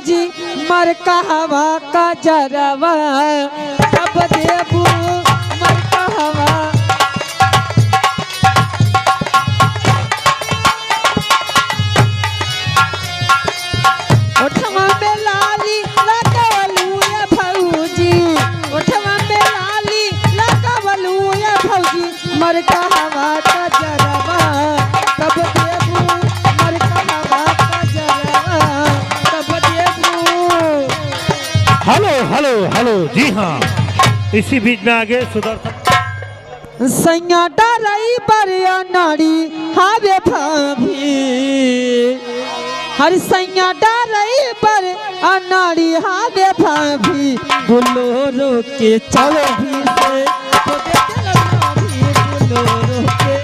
भौजी मर कहवा का जरवा कब देबू मर कहवा। ओठवा में लाली लगावलू ये भौजी ओठवा में लाली लगावलू ये भौजी मर कहवा का जरवा कब देबू मर कहवा का जरवा कब देबू। हेलो हेलो हेलो जी हाँ, इसी बीच में आगे सुदर्शन सैया डरई बरिया नाड़ी हावे भाभी हर सैया डरई पर अनाड़ी हावे भाभी बुलोरो के चलो भी से तो देखे लगा भी बुलोरो के।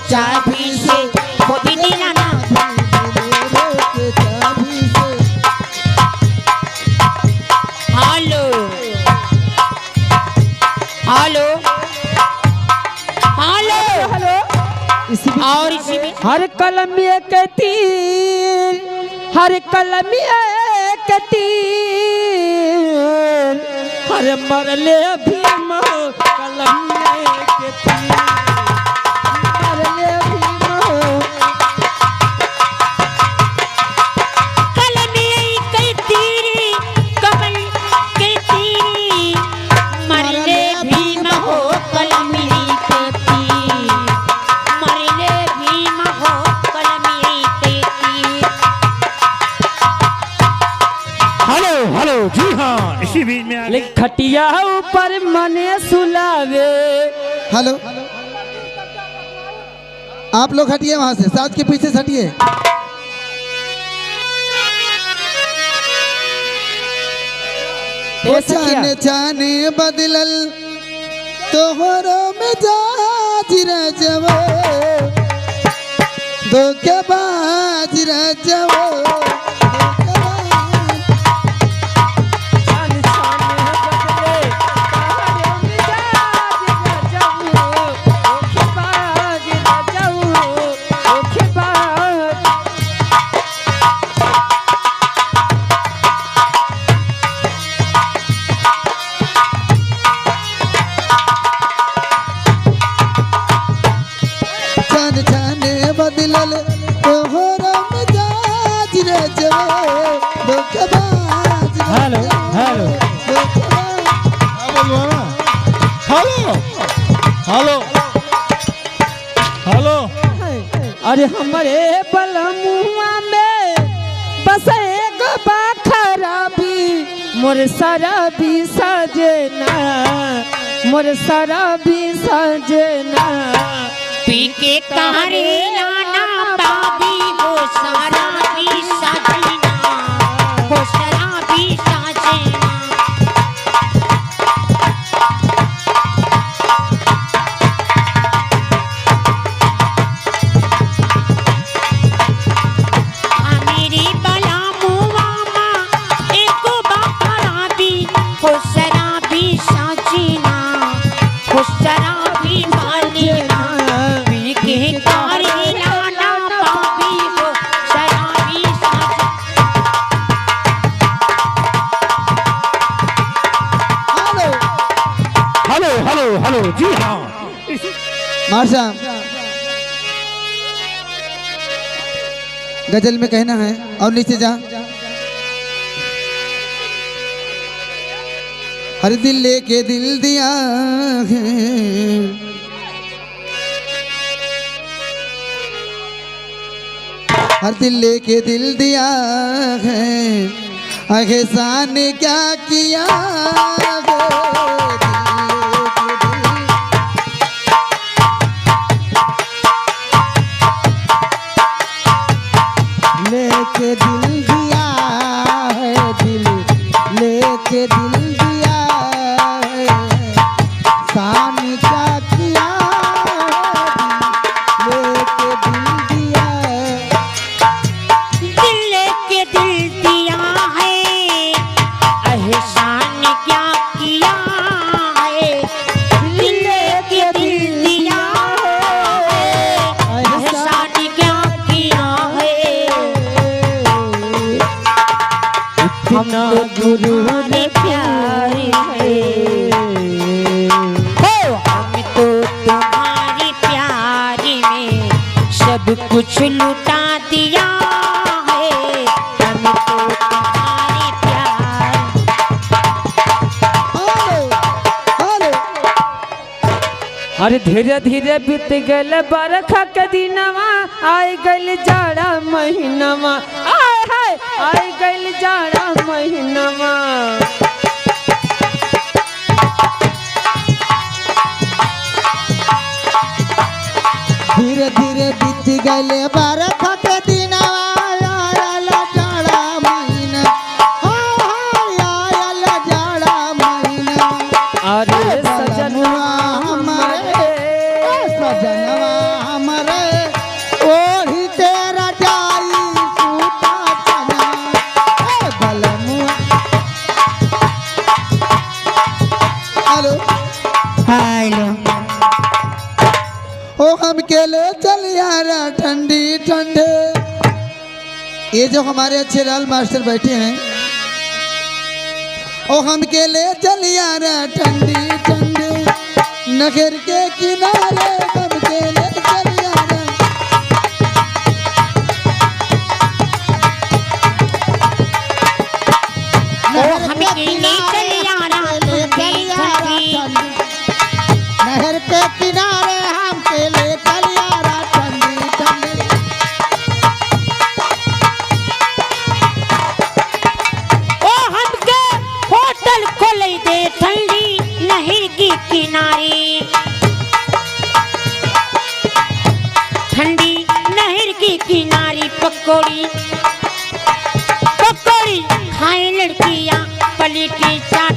चाबी से कोई नीला ना के चाबी से। हेलो हेलो हेलो हेलो और इसी में हर कलमिए के तीर हर कलमिए के तीर हर मरले भीम कलमिए के तीर मरले भीम कलमिए के तीर कमल के तीर मरले भीम हो कलमिए के तीर मरले भीम हो कलमिए के तीर। हेलो हेलो जी हाँ, इसी बीच में आगे खटिया ऊपर मने सुलावे। हेलो, आप लोग हटिए वहां से, साथ के पीछे से हटिए। ओ चाने चाने बदलल तोहरो मिजाज रजवो धोखेबाज रजवो। बदलल तोहरा मिजाज रजवो धोखेबाज। Hello hello hello hello hello. अरे हमारे बलमुआ में बस एक खराबी मोर शराबी सजना मोर शराबी सजना। पी के तारे लाना पाबी हो शराबी सजना हो शराबी सजना। मेरी बला मुआ माँ एक बाखराबी हो शराबी सजना हो शराबी मालिना। हेलो हेलो हेलो जी हाँ, मार्शा गजल में कहना है और नीचे जा। हर दिल लेके दिल दिया है हर दिल लेके दिल दिया है एहसान क्या किया लेके दिल दिया है दिल लेके दिल दिया है शान क्या किया कुछ लुटा दिया है हमको तुम्हारे प्यार। हेलो अरे धीरे धीरे बीत गल बरखा के दिनवा आई गल जाड़ा महीनवा आय हाय आई गल जाड़ा महीनवा। धीरे धीरे बीत गले बरखा के दिनवा आयल जाड़ा महीना आयल जाड़ा महीना। अरे सजनवा हमारे सजनवा हमारे ओही तेरा जाई सूता तना बलमुआ। हेलो हेलो ओ हम के ले चल यारा ठंडी ठंडे। ये जो हमारे अच्छे लाल मास्टर बैठे हैं, ओ हम के ले चल यारा ठंडी ठंडे नगर के किनारे हम के ले चल यारा। ओ हम के ले चल यारा ठंडी ठंडी। नहर के किनारे हम के ले चल यारा ठंडी ठंडी। ओ हमके होटल खोले दे ठंडी नहर के किनारे। ठंडी नहर के किनारे पकौड़ी पकौड़ी खाए लड़कियां पलेटी चाट